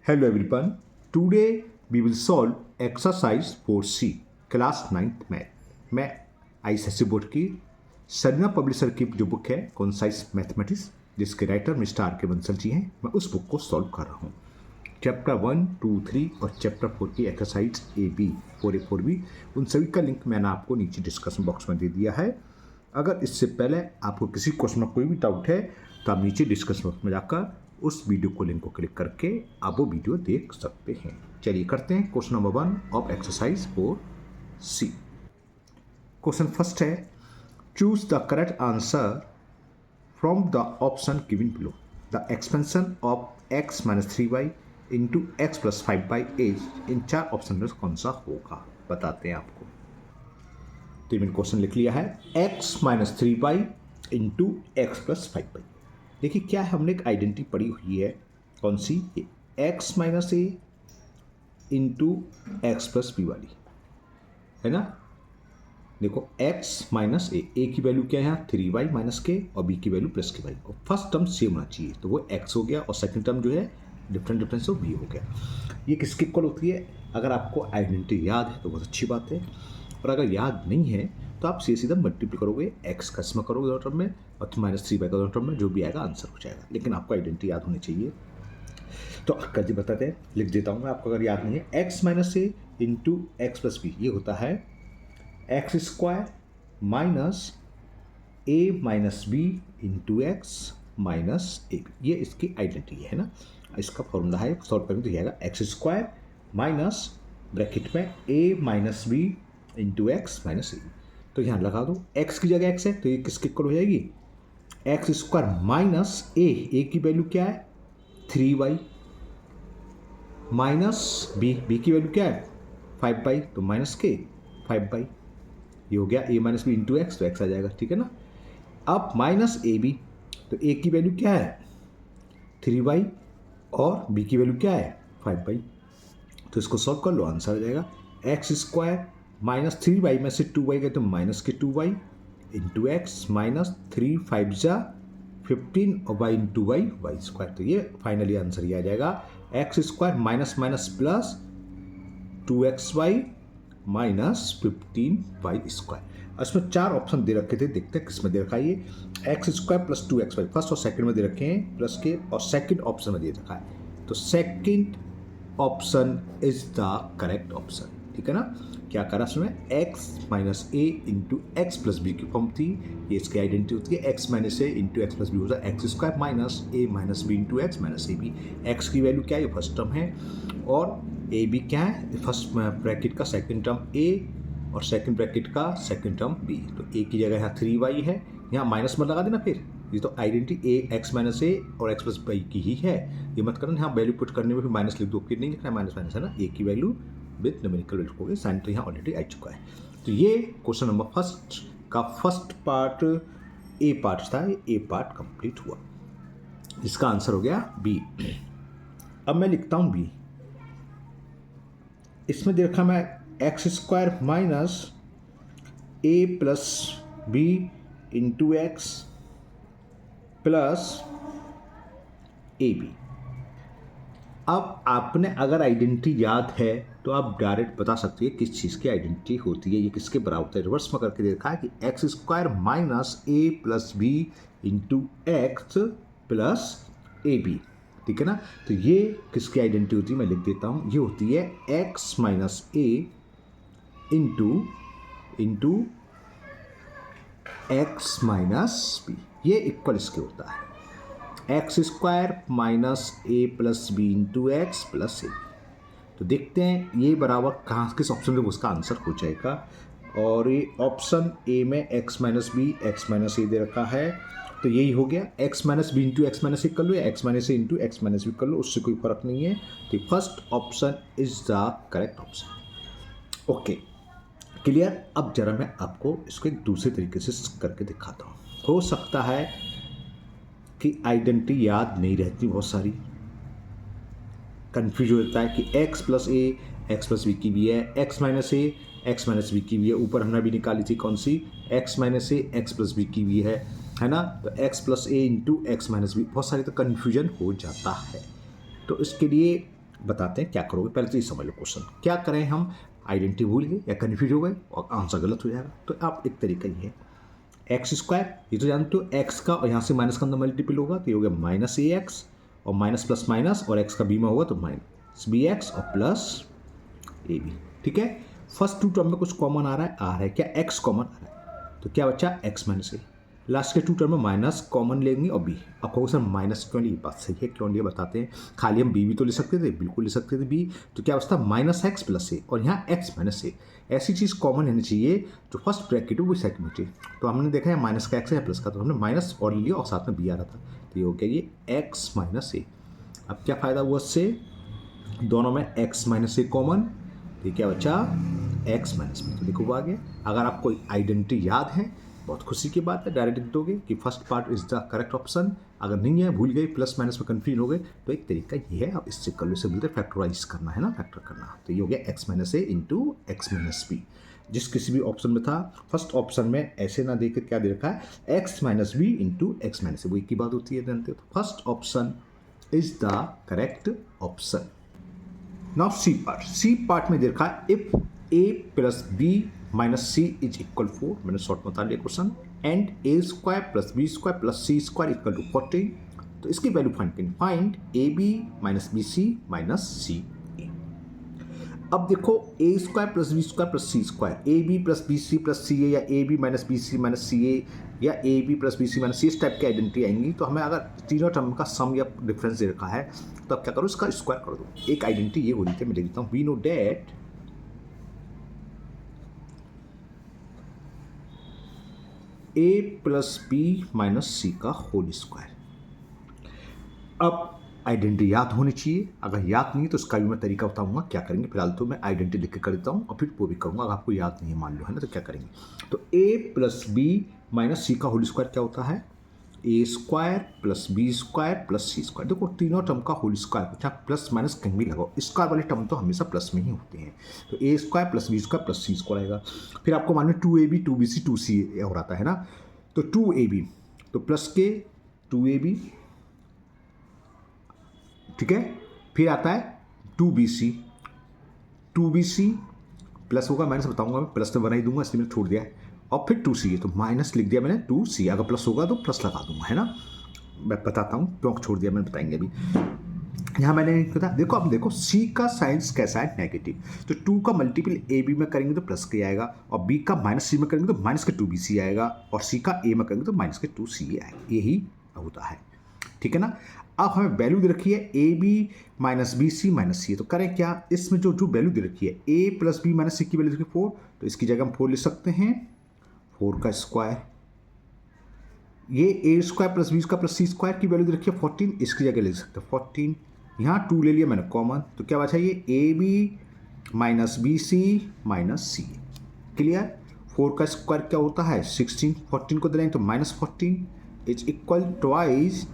Hello everyone. Today we will solve exercise 4C class 9th math. मैं ICSE board की Serena publisher की जो book है concise mathematics जिसके राइटर मिस्टर आर के बंसल जी हैं, मैं उस बुक को सॉल्व कर रहा हूँ। चैप्टर 1, 2, 3 और चैप्टर 4 की exercise A B 4A 4B उन सभी का लिंक मैंने आपको नीचे डिस्कशन बॉक्स में दे दिया है। अगर इससे पहले आपको किसी क्वेश्चन में कोई भी डाउट है तो आप नीचे डिस्कशन बॉक्स में जाकर उस वीडियो को लिंक को क्लिक करके आप वो वीडियो देख सकते हैं। चलिए करते हैं question number 1 of exercise 4C। Question first है, choose the correct answer from the option given below. The expansion of x minus 3y into x plus 5y is, इन चार ऑप्शन में कौन सा होगा बताते हैं आपको। तो मैंने क्वेश्चन लिख लिया है x minus 3y into x plus 5y। देखिए क्या है, हमने एक आइडेंटिटी पढ़ी हुई है, कौन सी, x माइनस ए इंटू एक्स प्लस बी वाली है ना। देखो x माइनस ए की वैल्यू क्या है यहाँ 3y माइनस के और b की वैल्यू प्लस के वाई, और फर्स्ट टर्म सेम होना चाहिए तो वो x हो गया और सेकंड टर्म जो है डिफरेंस हो b हो गया। ये किसके इक्वल होती है, अगर आपको आइडेंटिटी याद है तो बहुत अच्छी बात है, और अगर याद नहीं है तो आप सीधा मल्टीप्लाई करोगे, x का इसमें करोगे दोनों टर्म में और माइनस 3y का दोनों टर्म में, जो भी आएगा आंसर हो जाएगा। लेकिन आपको आइडेंटिटी याद होनी चाहिए। तो कैसे बताते हैं, लिख देता हूँ मैं आपको अगर याद नहीं है। x माइनस ए इंटू एक्स प्लस बी ये होता है x square minus A minus B into x minus A B, ये इसकी आइडेंटिटी है ना। इसका फॉर्मूला है, सॉल्व करेंगे तो आएगा एक्स स्क्वायर माइनस ब्रैकेट में A minus B into x minus A. तो यहाँ लगा दो, x की जगह x है तो ये किसके इक्वल हो जाएगी, एक्स स्क्वायर माइनस ए की वैल्यू क्या है 3y माइनस बी की वैल्यू क्या है 5y, तो माइनस के 5y, ये हो गया a minus B into X, तो x आ जाएगा, ठीक है ना। अब माइनस ए बी, तो a की वैल्यू क्या है 3y और b की वैल्यू क्या है 5y, तो इसको सॉल्व कर लो, आंसर आ जाएगा एक्स स्क्वायर माइनस 3y में से 2y गए तो माइनस के 2y इंटू एक्स माइनस 3 5 जा 15 और y इंटू वाई स्क्वायर। तो ये फाइनली आंसर ये आ जाएगा x square minus minus plus 2xy minus 15y square. इसमें चार ऑप्शन दे रखे थे, देखते हैं किस में दे रखा है ये। X square plus 2xy first और सेकंड में दे रखे हैं प्लस के, और सेकंड ऑप्शन में दे रखा है, तो second option is the correct option, ठीक है ना। क्या करा इसमें, x माइनस ए इंटू एक्स प्लस बी की फॉर्म थी, ये इसकी आइडेंटिटी होती है एक्स माइनस ए इंटू एक्स प्लस बी होता है x square minus A minus B into x minus A B. X की वैल्यू क्या है, ये फर्स्ट टर्म है, और ए बी क्या है, फर्स्ट ब्रैकेट का सेकंड टर्म ए और सेकंड ब्रैकेट का सेकंड टर्म बी। तो ए की जगह यहाँ 3y है, यहाँ माइनस मत लगा देना, फिर ये तो आइडेंटिटी ए एक्स माइनस ए और एक्स प्लस वाई की ही है, ये मत करना यहाँ वैल्यू पुट करने में फिर माइनस लिख दो, फिर नहीं लिखना माइनस माइनस है ना। ए की वैल्यू विद न्यूमेरिकल वैल्यू हो गई, साइन तो यहाँ ऑलरेडी आ चुका है। तो ये क्वेश्चन नंबर फर्स्ट का फर्स्ट पार्ट ए पार्ट था, ए पार्ट कंप्लीट हुआ, इसका आंसर हो गया बी। अब मैं लिखता हूँ बी, इसमें दे रखा मैं X square minus A plus B into x plus A B. अब आपने अगर आइडेंटिटी याद है तो आप डायरेक्ट बता सकते हैं किस चीज़ की आइडेंटिटी होती है, ये किसके बराबर है। रिवर्स में करके देखा है कि X square minus A plus B into x plus A B, ठीक है ना। तो ये किसकी आइडेंटिटी होती है, मैं लिख देता हूँ, ये होती है एक्स माइनस ए इंटू एक्स माइनस बी, ये इक्वल इसके होता है x square minus A plus B into x plus A. तो देखते हैं ये बराबर कहाँ किस ऑप्शन में उसका आंसर हो जाएगा, और ये ऑप्शन ए में x minus b x minus a दे रखा है, तो यही हो गया x minus B into x minus a कर लो या एक्स माइनस ए इंटू एक्स माइनस बी कर लो, उससे कोई फर्क नहीं है। तो first option is the correct option. Okay clear. अब जरा मैं आपको इसको एक दूसरे तरीके से करके दिखाता हूँ। हो सकता है कि आइडेंटिटी याद नहीं रहती, बहुत सारी कन्फ्यूज होता है कि x प्लस ए एक्स प्लस बी की भी है, x minus a x minus B की भी है, ऊपर हमने भी निकाली थी कौन सी x minus a x plus B की भी है ना। तो x plus a into x minus B, बहुत सारी तो कन्फ्यूजन हो जाता है। तो इसके लिए बताते हैं क्या करोगे। पहले तो ये समझ लो क्वेश्चन क्या करें हम, आइडेंटिटी भूल गए या कन्फ्यूज हो गए और आंसर गलत हो जाएगा। तो आप एक तरीका ये है, एक्स स्क्वायर ये तो जानते हो एक्स का, और यहाँ से माइनस का अंदर मल्टीपल होगा तो ये हो गया माइनस ए एक्स, और माइनस प्लस माइनस और एक्स का बी में होगा तो माइनस बी एक्स और प्लस ए बी। ठीक है, फर्स्ट टू टर्म में कुछ कॉमन आ रहा है क्या, एक्स कॉमन आ रहा है तो क्या बचा एक्स माइनस ए। लास्ट के टू टर्म में माइनस कॉमन लेंगे और बी। अब कहो सर माइनस क्यों लिए, बात सही है क्यों लिए बताते हैं। खाली हम बी भी तो ले सकते थे, बिल्कुल ले सकते थे बी। तो क्या बचता माइनस एक्स प्लस ए, और यहाँ एक्स माइनस ए। ऐसी चीज़ कॉमन रहनी चाहिए जो फर्स्ट ब्रैकेट हो वो सेकंड में। तो हमने देखा है माइनस का एक्स है प्लस का, तो हमने माइनस और लिया और साथ में बी आ रहा था, तो ये हो गया ये एक्स माइनस ए। अब क्या फ़ायदा हुआ उससे, दोनों में एक्स माइनस ए कॉमन, तो क्या बचा एक्स माइनस बी। तो देखो वो आ गया। अगर आपको आइडेंटिटी याद है बहुत खुशी की बात है, डायरेक्ट लिख दोगे कि first part is the correct option. अगर नहीं है, भूल गए, प्लस माइनस में कंफ्यूज हो गए, तो एक तरीका ये है, आप इससे कर लो, इसे बोलते हैं फैक्टराइज करना है ना, फैक्टर करना। तो ये हो गया एक्स माइनस ए इंटू एक्स माइनस बी। जिस किसी भी ऑप्शन में था, फर्स्ट ऑप्शन में ऐसे ना देकर क्या दे रखा है, x minus B into x minus a, वो एक ही बात होती है, जानते हो। तो first option is the correct option. Now C part में दे रखा है if A plus B minus C is equal 4, मैंने शॉर्ट में बता लिया question, and a square plus B square plus C square equal to 14। तो इसकी वैल्यू फाइंड करें, find a B minus B C minus C a. अब देखो a square plus B square plus C square, a B plus B c plus C a, या a B minus B C minus C a, या a B plus B C minus c, इस type की identity आएंगी। तो हमें अगर तीनों term का सम या डिफरेंस दे रखा है तो अब क्या करो, इसका स्क्वायर कर दो। एक आइडेंटिटी ये हो रही थी, मैं लिख देता हूँ, we know that a plus B minus c का होल स्क्वायर। अब आइडेंटिटी याद होनी चाहिए, अगर याद नहीं तो इसका भी मैं तरीका बताऊंगा क्या करेंगे। फिलहाल तो मैं आइडेंटिटी लिख के कर देता हूँ और फिर वो भी करूँगा। अगर आपको याद नहीं है मान लो, है ना, तो क्या करेंगे, तो a plus B minus c का होल स्क्वायर क्या होता है, ए square plus B square plus सी स्क्वायर। देखो तीनों टर्म का होल स्क्वायर, चाहे प्लस माइनस कहीं भी लगाओ, स्क्वायर वाले टर्म तो हमेशा प्लस में ही होते हैं। तो ए square plus B square plus सी स्क्वायर आएगा। फिर आपको मान लो 2ab 2bc 2c और आता है ना, तो 2ab तो प्लस के 2ab, ठीक है। फिर आता है 2bc, 2bc प्लस होगा, माइनस बताऊंगा मैं, प्लस तो बना ही दूंगा इसलिए मैंने छोड़ दिया है। और फिर 2c है तो माइनस लिख दिया मैंने 2c, अगर प्लस होगा तो प्लस लगा दूंगा, है ना। मैं बताता हूँ क्यों छोड़ दिया मैंने, बताएंगे अभी। यहाँ मैंने बता, देखो अब देखो c का साइंस कैसा है, नेगेटिव। तो 2 का मल्टीपल ए बी में करेंगे तो प्लस के आएगा, और b का माइनस सी में करेंगे तो माइनस के 2bc आएगा, और c का a में करेंगे तो माइनस के 2c आएगा। यही होता है, ठीक है ना। अब हमें वैल्यू दे रखी है a B minus B C minus c, तो करें क्या, इसमें जो जो वैल्यू दे रखी है ए प्लस बी माइनस सी की वैल्यू देखिए 4, तो इसकी जगह हम 4 लिख सकते हैं, 4 का स्क्वायर। ये a square plus B square plus C square की वैल्यू दे रखी है 14, इसकी जगह लिख सकते हैं 14। यहाँ 2 ले लिया मैंने कॉमन, तो क्या बचा, ये A B minus B C minus C. Clear. 4 का स्क्वायर क्या होता है 16, 14 को दे रहे हैं तो minus 14 is equal twice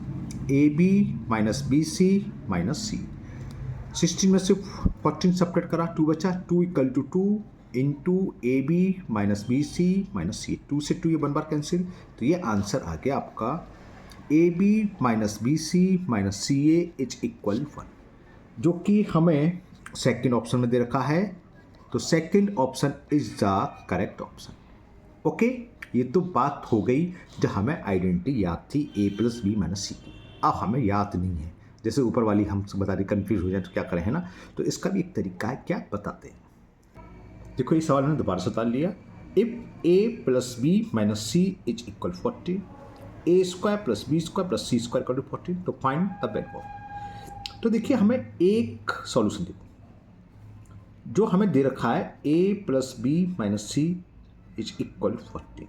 A B minus B C minus c. 16 में से 14 सेपरेट करा, 2 बचा, 2 equal to 2 into a B minus B C minus c, 2 से 2 ये 1 बार कैंसिल, तो ये आंसर आ गया आपका A B minus B C minus C A is equal 1, जो कि हमें सेकेंड ऑप्शन में दे रखा है। तो second option is the correct option. Okay, ये तो बात हो गई जो हमें आइडेंटिटी याद थी ए प्लस बी माइनस सी की। अब हमें याद नहीं है, जैसे ऊपर वाली हम बता रहे, कन्फ्यूज हो जाए तो क्या करें, है ना। तो इसका भी एक तरीका है, क्या बताते हैं। देखो ये सवाल मैंने दोबारा से उतार लिया, if A plus B minus C is equal 14, A square plus B square plus C square equal to 14, तो फाइंड द वैल्यू। तो देखिए हमें एक सॉल्यूशन देखो, जो हमें दे रखा है a plus B minus C is equal 14,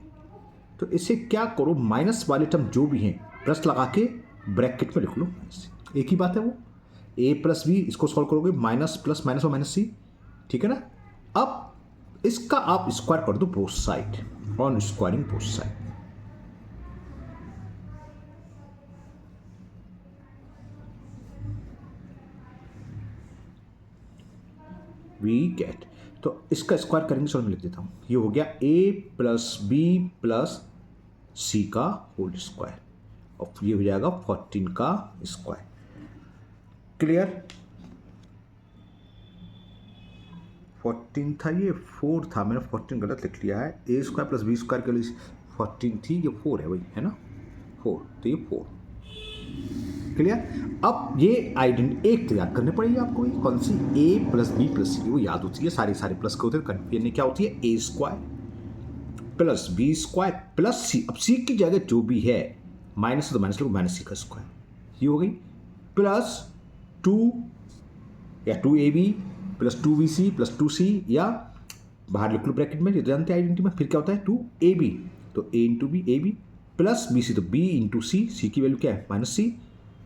तो इसे क्या करो, माइनस वाले टर्म जो भी हैं प्लस लगा के ब्रैकेट में लिख लो, एक ही बात है वो। ए प्लस बी इसको सॉल्व करोगे, माइनस प्लस माइनस और माइनस सी, ठीक है ना। अब इसका आप स्क्वायर कर दो both side, on squaring both side, we get, तो इसका स्क्वायर करेंगे, चलो मैं लिख देता हूँ, ये हो गया ए प्लस बी प्लस सी का होल स्क्वायर, और ये हो जाएगा 14 का स्क्वायर। क्लियर। 14 था, ये 4 था, मैंने 14 गलत लिख लिया है। ए स्क्वायर प्लस बी स्क्वायर के लिए 14 थी, ये 4 है भाई, है ना 4, तो ये 4 क्लियर। अब ये आइडेंटिटी एक तो याद करनी पड़ेगी आपको, ये कौन सी, ए प्लस बी प्लस सी, वो याद होती है, सारे प्लस के होते हैं, कन्फ्यूजन क्या होती है, ए square plus B square plus C. अब सी की जगह जो भी है माइनस, तो माइनस लो, माइनस सी का स्क्वायर, ये हो गई, प्लस 2 या 2ab plus 2bc plus 2c, या बाहर लिख लो ब्रैकेट में, ये जानते हैं आइडेंटिटी में, फिर क्या होता है 2ab, तो a into B A B plus B C, तो b इंटू सी, सी की वैल्यू क्या है minus C,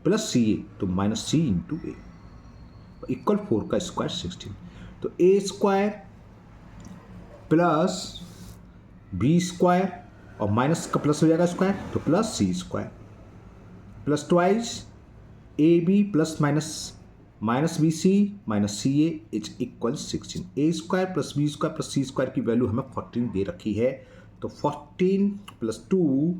plus C A, तो minus C into A, equal 4 का स्क्वायर 16, तो ए स्क्वायर प्लस बी स्क्वायर और माइनस का प्लस हो जाएगा स्क्वायर, तो plus C square plus twice A B plus minus B C minus C A is equal 16। A square plus B square plus C square की value हमें 14 दे रखी है, तो 14 plus 2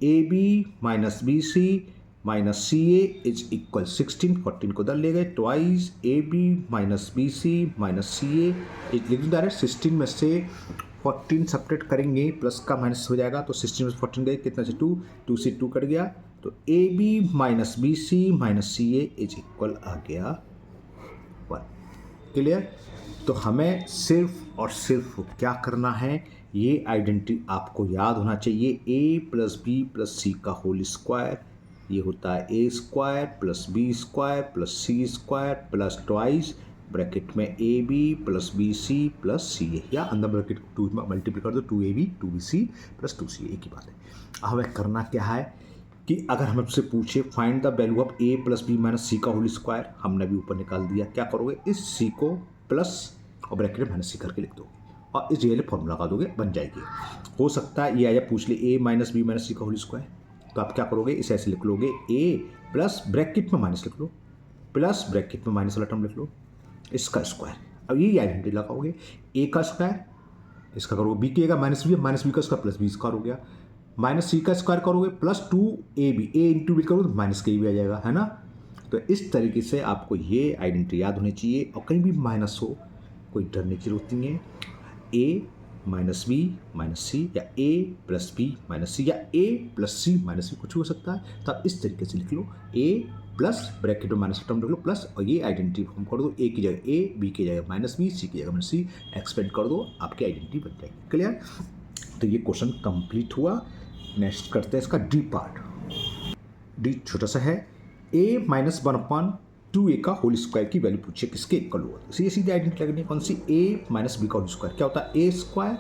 A B minus B C minus C A is equal 16। 14 को उधर ले गए, twice A B minus B C minus C A is, लिख दूँ डायरेक्ट, 16 में से 14 सपरेट करेंगे, प्लस का माइनस हो जाएगा, तो 16 में से 14 गए, कितना से 2 से 2 कट गया, तो a B minus B C minus C A is equal आ गया 1। क्लियर। तो हमें सिर्फ और सिर्फ क्या करना है, ये आइडेंटिटी आपको याद होना चाहिए, a plus b plus c का होल स्क्वायर, ये होता है ए square plus B square plus सी स्क्वायर प्लस ट्वाइस ब्रैकेट में a B plus B c plus C a, या अंदर ब्रैकेट 2 में मल्टीप्लाई कर दो, 2ab 2bc प्लस 2ca, एक ही बात है। हमें करना क्या है कि अगर हमसे पूछे find the value of a plus B minus c का होल स्क्वायर, हमने भी ऊपर निकाल दिया, क्या करोगे, इस सी को प्लस और ब्रैकेट में माइनस सी करके लिख दोगे और इस रियल फॉर्मूला लगा दोगे, बन जाएगी। हो सकता है ये आया पूछ ले ए माइनस बी माइनस सी का होल स्क्वायर, तो आप क्या करोगे, इसे ऐसे लिख लोगे, ए प्लस ब्रैकेट में माइनस लिख लो, प्लस ब्रैकेट में माइनस वाला टर्म लिख लो, इसका स्क्वायर। अब ये आइडेंटिटी लगाओगे, ए का स्क्वायर इसका करोगे, बी की जगह माइनस बी का स्क्वायर प्लस बी स्क्वायर हो गया, माइनस सी का स्क्वायर करोगे प्लस 2ab, ए इंटू बी करोगे तो माइनस के भी आ जाएगा, है ना। तो इस तरीके से आपको ये आइडेंटिटी याद होनी चाहिए, और कहीं भी माइनस हो कोई डरने की जरूरत नहीं है, ए माइनस बी माइनस सी, या ए प्लस बी माइनस सी, या ए प्लस सी माइनस बी, कुछ भी हो सकता है। तो आप इस तरीके से लिख लो, ए प्लस ब्रैकेट में माइनस टर्म लिख लो प्लस, और ये आइडेंटिटी फॉर्म कर दो, ए की जगह ए, बी की जगह माइनस बी, सी की जगह माइनस सी, एक्सपेंड कर दो, आपकी आइडेंटिटी बन जाएगी। क्लियर। तो ये क्वेश्चन कंप्लीट हुआ। नेक्स्ट करते हैं इसका डी पार्ट। डी छोटा सा है, ए माइनस 1/2a का होल स्क्वायर की वैल्यू पूछिए किसके इक्वल होगा, तो सीधे आइडेंटिटी लगनी है, कौन सी, ए माइनस बी का होल स्क्वायर क्या होता है, ए स्क्वायर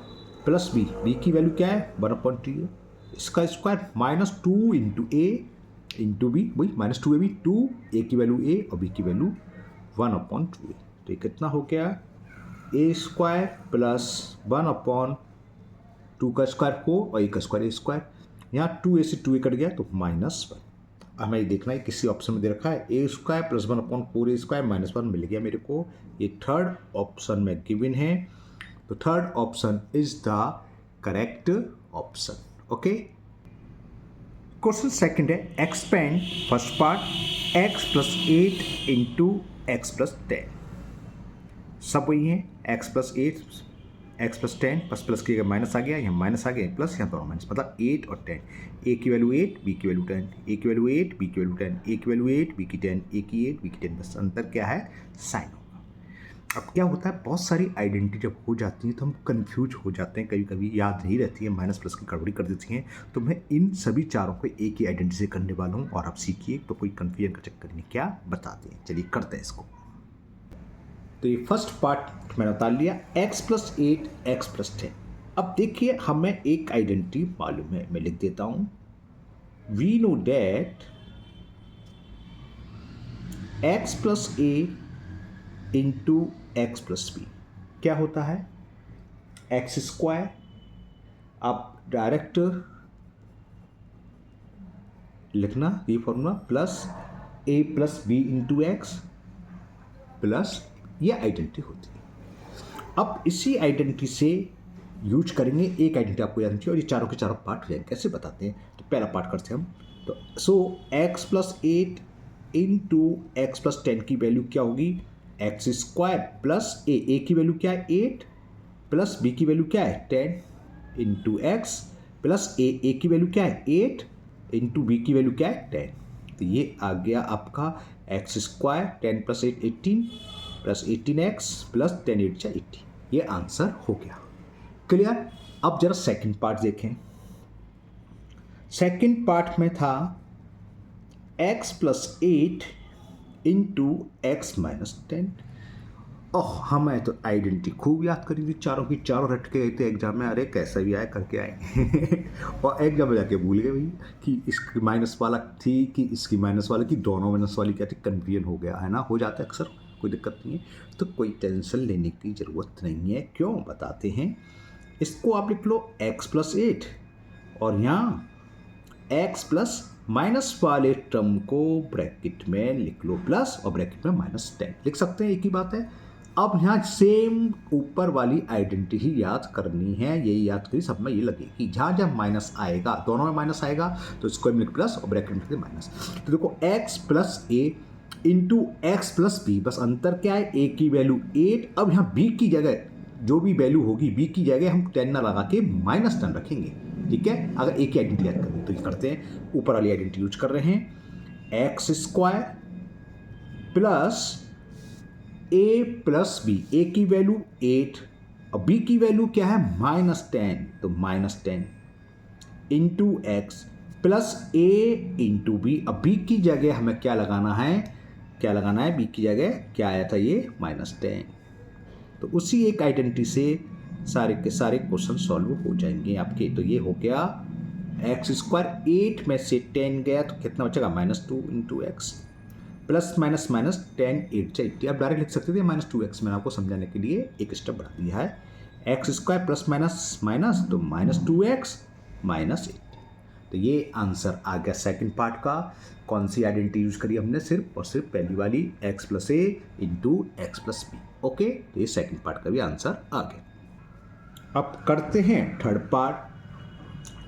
प्लस बी, बी की वैल्यू क्या है 1/2a, इसका स्क्वायर माइनस 2 इंटू ए इंटू बी, वही माइनस 2ab, 2 ए की वैल्यू ए और बी की वैल्यू 1/2a, तो ये कितना हो गया, ए स्क्वायर प्लस 1/2 का स्क्वायर 4 और ए का स्क्वायर ए स्क्वायर, यहाँ 2a से 2a कट गया तो -1। हमें देखना है किसी ऑप्शन में दे रखा है ए स्क्वायर प्लस 1/4a स्क्वायर -1 मिल गया मेरे को, ये थर्ड ऑप्शन में गिवन है, तो third option is the correct option. Okay. Question second है, expand first part x plus 8 into x plus 10, सब वही है, x plus 8 x plus 10 plus की जगह माइनस आ गया, यहाँ माइनस आ गया प्लस, यहाँ दोनों माइनस, मतलब 8 और 10, ए की वैल्यू 8 बी की वैल्यू 10, ए की वैल्यू 8 बी की वैल्यू 10, ए की वैल्यू 8 बी की 10, ए की 8 बी की 10, बस अंतर क्या है, साइन होगा। अब क्या होता है, बहुत सारी आइडेंटिटी जब हो जाती है तो हम कंफ्यूज हो जाते हैं, कभी कभी याद नहीं रहती है, माइनस प्लस की गड़बड़ी कर देती हैं, तो मैं इन सभी चारों को एक ही आइडेंटिटी से करने वाला हूँ, और आप सीखिए तो कोई कन्फ्यूजन का चक्कर नहीं, क्या बताते हैं, चलिए करते हैं इसको। तो ये फर्स्ट पार्ट मैंने बता लिया, x प्लस 8 एक्स प्लस 10। अब देखिए हमें एक आइडेंटिटी मालूम है, मैं लिख देता हूं, we know that x plus a into x plus B क्या होता है, एक्स स्क्वायर, आप डायरेक्ट लिखना ये formula, plus a plus B into x plus, ये आइडेंटिटी होती है। अब इसी आइडेंटिटी से यूज करेंगे, एक आइडेंटिटी आपको याद रखिए, और ये चारों के चारों पार्ट हैं, कैसे बताते हैं, तो पहला पार्ट करते हैं हम, तो सो x plus 8 into x plus 10 की वैल्यू क्या होगी, एक्स स्क्वायर प्लस ए की वैल्यू क्या है 8 प्लस बी की वैल्यू क्या है 10 इंटू एक्स प्लस ए की वैल्यू क्या है 8 इंटू बी की वैल्यू क्या है 10। तो ये आ गया आपका x square 10 plus 8 18 plus 18x plus 10 8 80। ये आंसर हो गया। क्लियर। अब जरा सेकंड पार्ट देखें। सेकंड पार्ट में था x plus 8 into x minus 10। ओह, हमें तो आइडेंटिटी खूब याद करी थी, चारों की चारों रट के गए थे एग्जाम में, अरे कैसा भी आए करके आए और एग्जाम में जाके भूल गए भाई कि इसकी माइनस वाला थी कि इसकी माइनस वाला की दोनों माइनस वाली क्या थी, कन्फ्यूजन हो गया है ना, हो जाता है अक्सर, कोई दिक्कत नहीं है। तो कोई टेंशन लेने की ज़रूरत नहीं है, क्यों बताते हैं। इसको आप लिख लो x प्लस 8 और यहाँ x प्लस माइनस वाले टर्म को ब्रैकेट में लिख लो प्लस और ब्रैकेट में -10 लिख सकते हैं, एक ही बात है। अब यहाँ सेम ऊपर वाली आइडेंटिटी ही याद करनी है, यही याद करी सब में ये लगेगी, जहाँ जहाँ माइनस आएगा दोनों में माइनस आएगा तो इसको लिख प्लस और ब्रैकेट में माइनस। तो देखो x plus a into x plus B, बस अंतर क्या है, a की वैल्यू 8, अब यहाँ b की जगह जो भी वैल्यू होगी b की जगह हम 10 ना लगा के -10 रखेंगे, ठीक है। अगर a की आइडेंटिटी याद करनी तो ये करते हैं, ऊपर वाली आइडेंटिटी यूज कर रहे हैं, x square plus a plus B, a की वैल्यू 8 और b की वैल्यू क्या है -10, तो -10 into x plus a into B. अब b की जगह हमें क्या लगाना है, b की जगह क्या आया था ये -10। तो उसी एक आइडेंटिटी से सारे के सारे क्वेश्चन सॉल्व हो जाएंगे आपके। तो ये हो गया एक्स स्क्वायर 8 में से 10 गया तो कितना बचेगा -2 into x plus minus minus 10 8 से 80। आप डायरेक्ट लिख सकते थे -2x, मैंने आपको समझाने के लिए एक स्टेप बढ़ा दिया है। X square plus minus minus तो -2x -8। तो ये आंसर आ गया सेकंड पार्ट का। कौन सी आइडेंटिटी यूज करी हमने, सिर्फ और सिर्फ पहली वाली x plus a into x plus b. Okay, तो ये सेकंड पार्ट का भी आंसर आ गया। अब करते हैं थर्ड पार्ट।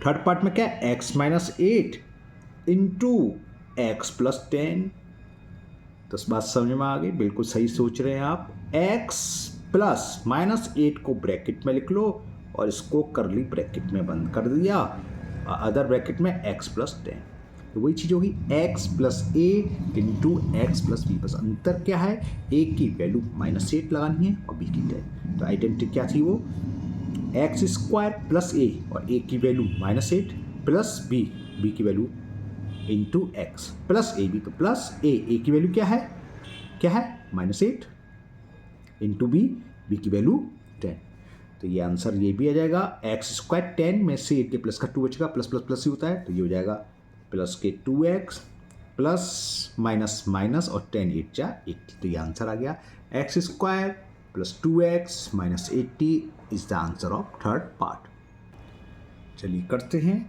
थर्ड पार्ट में क्या है, x minus 8 into x plus 10। तो इस बात समझ में आ गई, बिल्कुल सही सोच रहे हैं आप। x प्लस -8 को ब्रैकेट में लिख लो और इसको करली ब्रैकेट में बंद कर दिया, अदर ब्रैकेट में x प्लस 10। तो वही चीज़ होगी x plus a into x plus B, बस अंतर क्या है, a की वैल्यू -8 लगानी है और b की 10। तो आइडेंटिटी क्या थी वो, एक्स स्क्वायर प्लस ए और a की वैल्यू -8 प्लस b की value into x plus A B. तो प्लस ए की वैल्यू क्या है -8 इंटू बी की वैल्यू 10। तो ये आंसर ये भी आ जाएगा। एक्स स्क्वायर 10 में से 8 के प्लस का 2 बचेगा, प्लस प्लस प्लस ही होता है, तो ये हो जाएगा प्लस के 2x प्लस माइनस माइनस और 10 8 जा 80। तो ये आंसर आ गया, x square plus 2x minus 80 is the answer of third part. चलिए करते हैं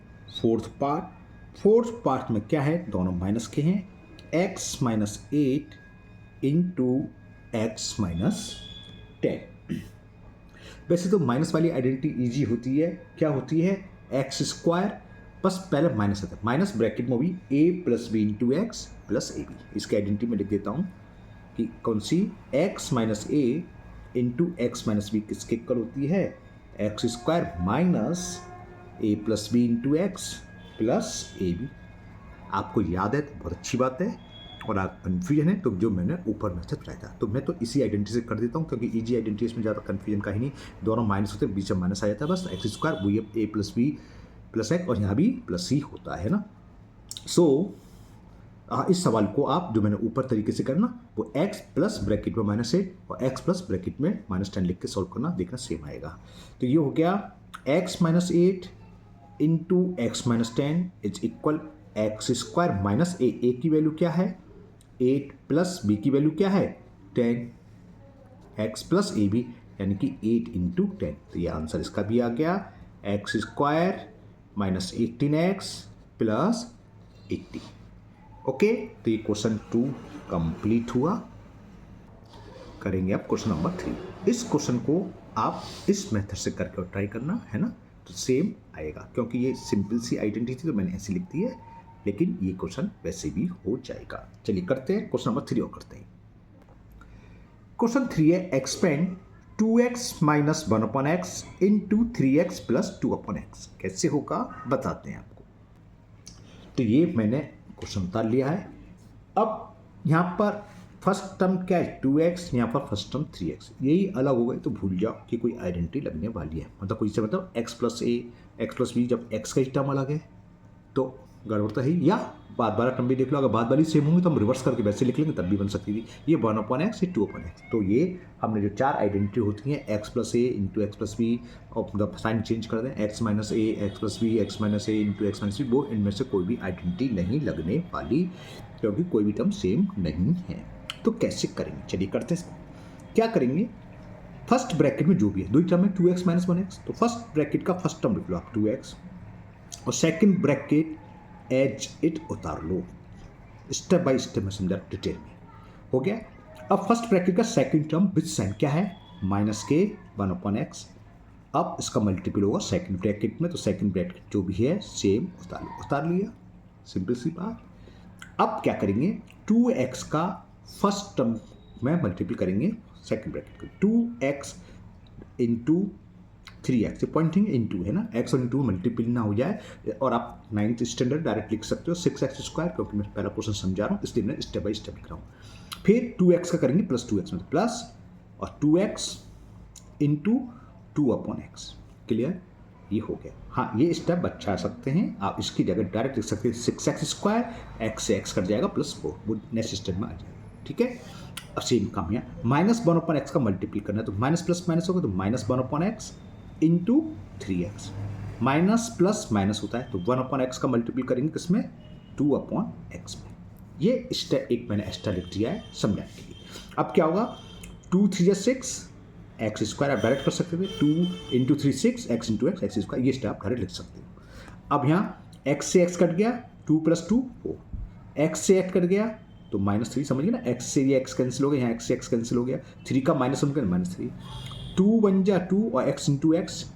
फोर्थ पार्ट। फोर्थ पार्ट में क्या है, दोनों माइनस के हैं, x minus 8 into x minus 10। वैसे तो माइनस वाली आइडेंटिटी इजी होती है, क्या होती है, एक्स स्क्वायर बस पहले माइनस आता है, माइनस ब्रैकेट में भी a plus B into x plus A B. इसकी आइडेंटिटी में लिख देता हूँ कि कौन सी, x माइनस ए इंटू एक्स माइनस बी किसके इक्वल होती है, x square minus A plus B into x plus A B. आपको याद है तो बहुत अच्छी बात है, और आप कन्फ्यूजन है तो जो मैंने ऊपर मैसेज बताया था, तो मैं तो इसी आइडेंटिटी से कर देता हूँ क्योंकि इजी आइडेंटिटी इसमें ज़्यादा कन्फ्यूजन का ही नहीं, दोनों माइनस होते हैं, बीच में माइनस आ जाता है, बस एक्स स्क्वायर वही ए प्लस बी प्लस एक्स और यहाँ भी प्लस सी होता है ना। सो इस सवाल को आप जो मैंने ऊपर तरीके से करना वो x प्लस ब्रैकेट में -8 और x प्लस ब्रैकेट में -10 लिख के सॉल्व करना, देखना सेम आएगा। तो ये हो गया x minus 8 into x minus 10 is equal x square minus a की वैल्यू क्या है 8 प्लस बी की वैल्यू क्या है 10 एक्स प्लस ए बी यानी कि 8 इंटू 10। तो ये आंसर इसका भी आ गया, x square minus 18x plus 80। Okay, तो ये क्वेश्चन 2 कंप्लीट हुआ। करेंगे अब क्वेश्चन नंबर 3। इस क्वेश्चन को आप इस मेथड से करके और ट्राई करना है ना, तो सेम आएगा क्योंकि ये सिंपल सी आइडेंटिटी थी तो मैंने ऐसी लिख दी है, लेकिन ये क्वेश्चन वैसे भी हो जाएगा। चलिए करते हैं क्वेश्चन नंबर 3 और करते हैं। क्वेश्चन 3 है expand 2x minus 1/x into 3x plus 2/x। कैसे होगा बताते हैं आपको। तो ये मैंने क्वेश्चन उतार लिया है। अब यहाँ पर फर्स्ट टर्म क्या है 2x, यहाँ पर फर्स्ट टर्म 3x। यही अलग हो गए तो भूल जाओ कि कोई आइडेंटिटी लगने वाली है। मतलब कोई से मतलब x plus a x plus b, जब x का ही टर्म अलग है तो गड़बड़ तो है ही। या बाद वाला टर्म भी देख लो, अगर बाद वाली सेम होंगी तो हम रिवर्स करके वैसे लिख लेंगे तब भी बन सकती थी। ये 1/x ये 2/x। तो ये हमने जो चार आइडेंटिटी होती हैं x plus a into x plus b, और मतलब साइन चेंज कर दें x minus a x plus b, x minus A into x minus b, वो इनमें से कोई भी आइडेंटिटी नहीं लगने वाली क्योंकि कोई भी टर्म सेम नहीं है। तो कैसे करेंगे, चलिए करते हैं। क्या करेंगे, फर्स्ट ब्रैकेट में जो भी है दो ही टर्म है 2x माइनस 1x, तो फर्स्ट ब्रैकेट का फर्स्ट टर्म लिख लो आप 2x, और सेकंड ब्रैकेट एज इट उतार लो। स्टेप बाय स्टेप में समझा डिटेल में हो गया। अब फर्स्ट ब्रैकेट का सेकंड टर्म विथ साइन क्या है माइनस के 1/x। अब इसका मल्टीपल होगा सेकंड ब्रैकेट में, तो सेकंड ब्रैकेट जो भी है सेम उतार लो। उतार लिया, सिंपल सी बात। अब क्या करेंगे 2x का फर्स्ट टर्म में मल्टीपल करेंगे सेकंड ब्रैकेट को, 2x into 3x, Poynting into है ना, x और इंटू मल्टीपल ना हो जाए। और आप 9th स्टैंडर्ड डायरेक्ट लिख सकते हो 6x², क्योंकि मैं पहला क्वेश्चन समझा रहा हूँ इसलिए मैं स्टेप बाय स्टेप लिख रहा हूँ। फिर 2x का करेंगे प्लस 2x में प्लस, और 2x इंटू 2/x। क्लियर, ये हो गया। हाँ, ये स्टेप बचा सकते हैं आप, इसकी जगह डायरेक्ट लिख सकते हैं 6x², x से x कट जाएगा प्लस 4, वो नेक्स्ट स्टेप में आ जाएगा। ठीक है, अब सेम काम है, माइनस 1/x का मल्टीपल करना है, तो माइनस प्लस माइनस होगा तो minus 1/x into 3x। Minus plus minus होता है तो 1/x का मल्टीपल करेंगे किसमें 2/x में। ये स्टेप एक मैंने एक्स्ट्रा लिख दिया है समझाने के लिए। अब क्या होगा 2 3 6 x², आप डायरेक्ट कर सकते थे 2 into 3 6 x into x x², ये स्टेप डायरेक्ट लिख सकते हो। अब यहाँ x से x कट गया, 2 + 2 4, x से x कट गया तो -3, समझिए ना, x से ये x कैंसिल हो गया, यहाँ x से x कैंसिल हो गया, 3 का माइनस होगा -3, 2 बन जा 2 और x इंटू एक्स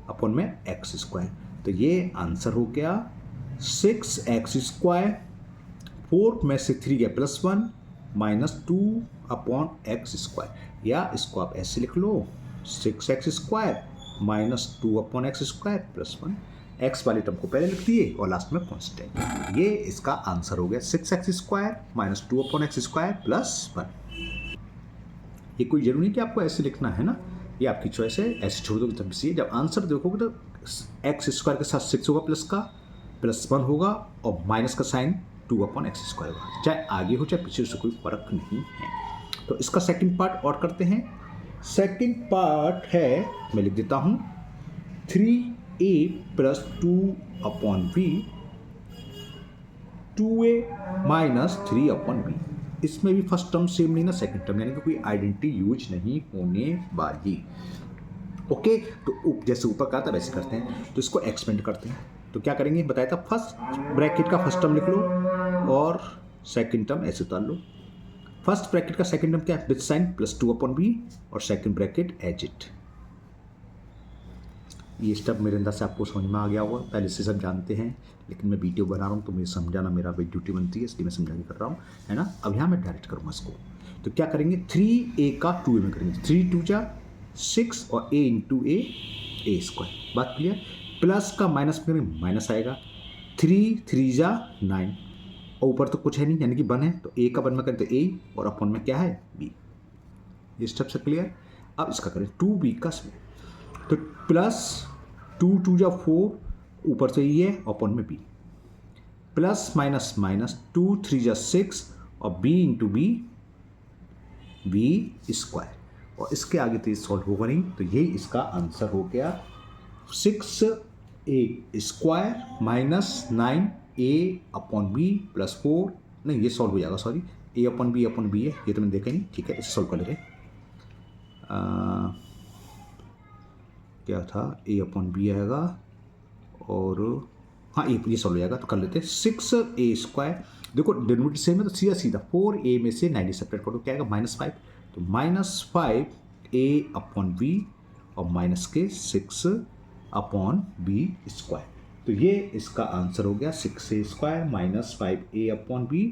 अपन में x²। तो ये आंसर हो गया 6x², 4 में से 3 गया +1 -2/x², या इसको आप ऐसे लिख लो 6x² -2/x² +1। x वाले टर्म को पहले लिख दिए और लास्ट में कांस्टेंट। ये इसका आंसर हो गया 6x² -2/x² +1। ये कोई जरूरी नहीं कि आपको ऐसे लिखना है ना, ये आपकी चॉइस है, ऐसे छोड़ दोगे तब भी। जब आंसर देखोगे तो x² के साथ 6 होगा, प्लस का +1 होगा, और माइनस का साइन 2/x² होगा। चाहे आगे हो चाहे पीछे, उससे कोई फर्क नहीं है। तो इसका सेकंड पार्ट और करते हैं। सेकंड पार्ट है, मैं लिख देता हूँ 3a + 2/b 2a - 3/b। इसमें भी फर्स्ट टर्म सेम नहीं ना सेकंड टर्म, यानी कि कोई आइडेंटिटी यूज नहीं होने वाली। ओके, तो जैसे ऊपर कहा था वैसे करते हैं। तो इसको एक्सपेंड करते हैं, तो क्या करेंगे बताया था, फर्स्ट ब्रैकेट का फर्स्ट टर्म लिख लो और सेकंड टर्म ऐसे उतार लो। फर्स्ट ब्रैकेट का सेकंड टर्म क्या है विद साइन +2/b, और सेकंड ब्रैकेट एज इट। ये स्टेप मेरे अंदर से आपको समझ में आ गया होगा, पहले से सब जानते हैं, लेकिन मैं वीडियो बना रहा हूँ तो मुझे समझाना मेरा ड्यूटी बनती है, इसलिए मैं समझा के कर रहा हूँ, है ना। अब यहाँ मैं डायरेक्ट करूँगा इसको। तो क्या करेंगे 3a का 2a में करेंगे, 3 2 जा 6 और a इंटू a² बात क्लियर। प्लस का माइनस में करेंगे माइनस आएगा, 3 3 जा 9, और ऊपर तो कुछ है नहीं यानी कि 1 है, तो a का 1 में करें तो a, और अपन में क्या है b। ये स्टेप से क्लियर। अब इसका करें 2b का इसमें, तो प्लस 2 2 जा 4, ऊपर से ये अपन में b, प्लस माइनस माइनस 2 3 जा 6 और b इंटू b², और इसके आगे तो ये सॉल्व होगा नहीं, तो ये इसका आंसर हो गया 6a² -9a/b +4। नहीं, ये सॉल्व हो जाएगा, सॉरी a/b है, ये तो मैंने देखा नहीं। ठीक है, इसे सॉल्व कर लेते। क्या था a/b आएगा, और हाँ ये सॉल्व हो जाएगा, तो कर लेते हैं 6a²। देखो डिनोमिनेटर सेम है तो सीधा सीधा 4a में से 9 सेपरेट करो, क्या आएगा -5, तो -5a/b और माइनस के 6/b²। तो ये इसका आंसर हो गया 6a² -5a/b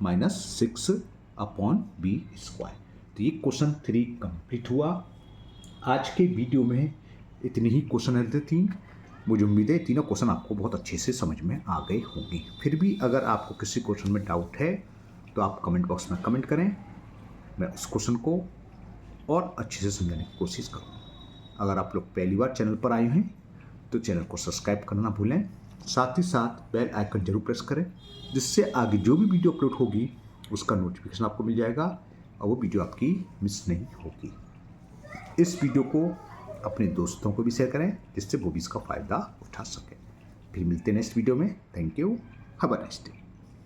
-6/b²। तो ये क्वेश्चन 3 कंप्लीट हुआ। आज के वीडियो में इतनी ही क्वेश्चन रहते थी। मुझे उम्मीद है तीनों क्वेश्चन आपको बहुत अच्छे से समझ में आ गए होंगे। फिर भी अगर आपको किसी क्वेश्चन में डाउट है तो आप कमेंट बॉक्स में कमेंट करें, मैं उस क्वेश्चन को और अच्छे से समझाने की कोशिश करूँ। अगर आप लोग पहली बार चैनल पर आए हैं तो चैनल को सब्सक्राइब करना ना भूलें, साथ ही साथ बेल आइकन जरूर प्रेस करें, जिससे आगे जो भी वीडियो अपलोड होगी उसका नोटिफिकेशन आपको मिल जाएगा और वो वीडियो आपकी मिस नहीं होगी। इस वीडियो को अपने दोस्तों को भी शेयर करें, जिससे वो भी इसका फ़ायदा उठा सकें। फिर मिलते हैं नेक्स्ट वीडियो में। Thank you, have a nice day.